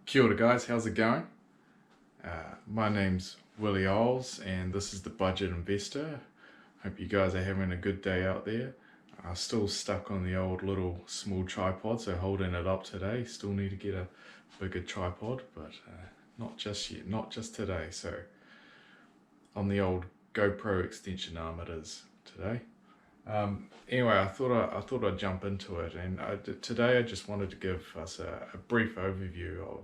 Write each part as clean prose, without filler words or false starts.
Kia ora guys, how's it going? My name's Willie Oles and this is the Budget Investor. Hope you guys are having a good day out there. Still stuck on the old little small tripod, so holding it up today. Still need to get a bigger tripod, but not just yet, not just today. So on the old GoPro extension arm it is today. Anyway, I thought I'd jump into it, and today I just wanted to give us a brief overview of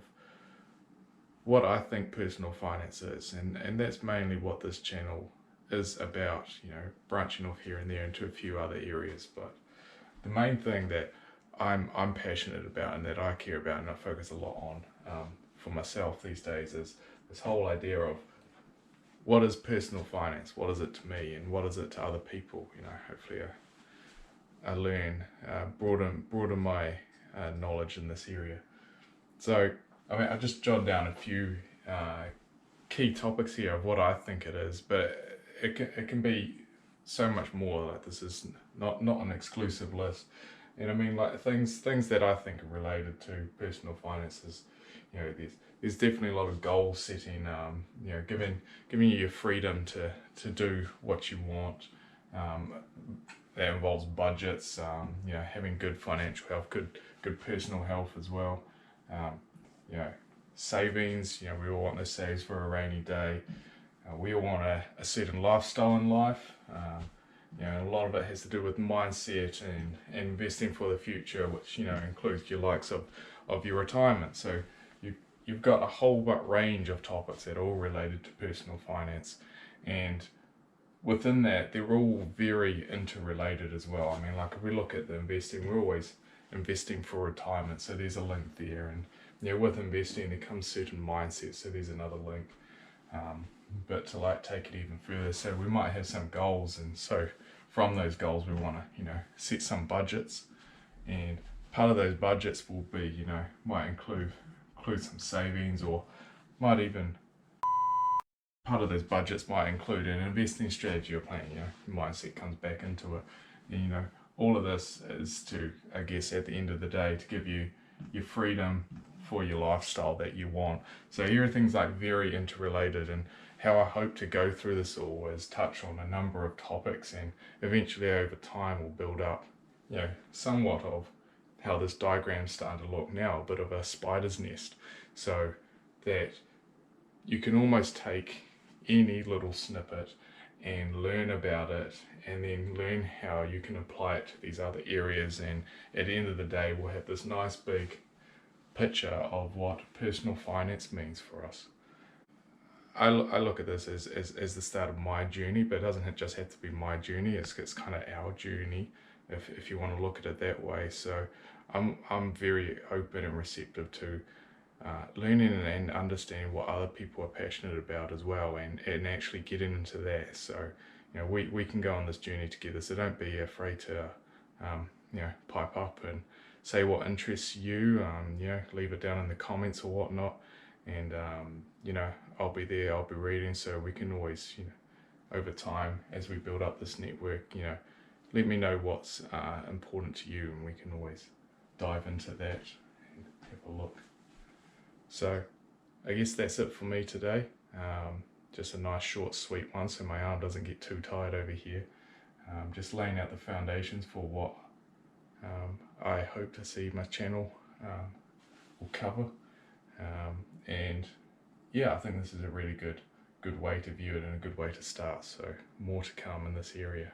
what I think personal finance is, and that's mainly what this channel is about, you know, branching off here and there into a few other areas. But the main thing that I'm passionate about and that I care about and I focus a lot on for myself these days is this whole idea of what is personal finance, what is it to me, and what is it to other people. You know, hopefully I learn, broaden my knowledge in this area. So I mean, I just jotted down a few key topics here of what I think it is, but it can be so much more. Like, this is not an exclusive list, and I mean, like, things that I think are related to personal finances. You know, there's definitely a lot of goal setting. You know, giving you your freedom to do what you want. That involves budgets. You know, having good financial health, good personal health as well. You know, savings, you know, we all want those saves for a rainy day. We all want a certain lifestyle in life. You know, a lot of it has to do with mindset and investing for the future, which, you know, includes your likes of your retirement. So you've got a whole range of topics that are all related to personal finance, and within that, they're all very interrelated as well. I mean, like, if we look at the investing, we're always investing for retirement, so there's a link there. And you know, with investing there comes certain mindsets, so there's another link. But to like take it even further, so we might have some goals, and so from those goals we want to, you know, set some budgets, and part of those budgets will be, you know, might include some savings, or might even, part of those budgets might include an investing strategy or plan. You know, mindset comes back into it, and you know, all of this is to, I guess, at the end of the day, to give you your freedom for your lifestyle that you want. So everything's like very interrelated, and how I hope to go through this all is touch on a number of topics, and eventually over time we'll build up, you know, somewhat of how this diagram's starting to look now, a bit of a spider's nest, so that you can almost take any little snippet and learn about it, and then learn how you can apply it to these other areas, and at the end of the day we'll have this nice big picture of what personal finance means for us. I look at this as the start of my journey, but it doesn't just have to be my journey, it's kind of our journey, if you want to look at it that way. So I'm very open and receptive to learning and understanding what other people are passionate about as well, and actually getting into that. So, you know, we can go on this journey together, so don't be afraid to you know, pipe up and say what interests you. You know, leave it down in the comments or whatnot, and you know, I'll be there, I'll be reading, so we can always, you know, over time as we build up this network, you know, let me know what's important to you, and we can always dive into that and have a look. So I guess that's it for me today. Just a nice short sweet one, so my arm doesn't get too tired over here. Just laying out the foundations for what I hope to see my channel will cover. And yeah, I think this is a really good way to view it and a good way to start. So more to come in this area.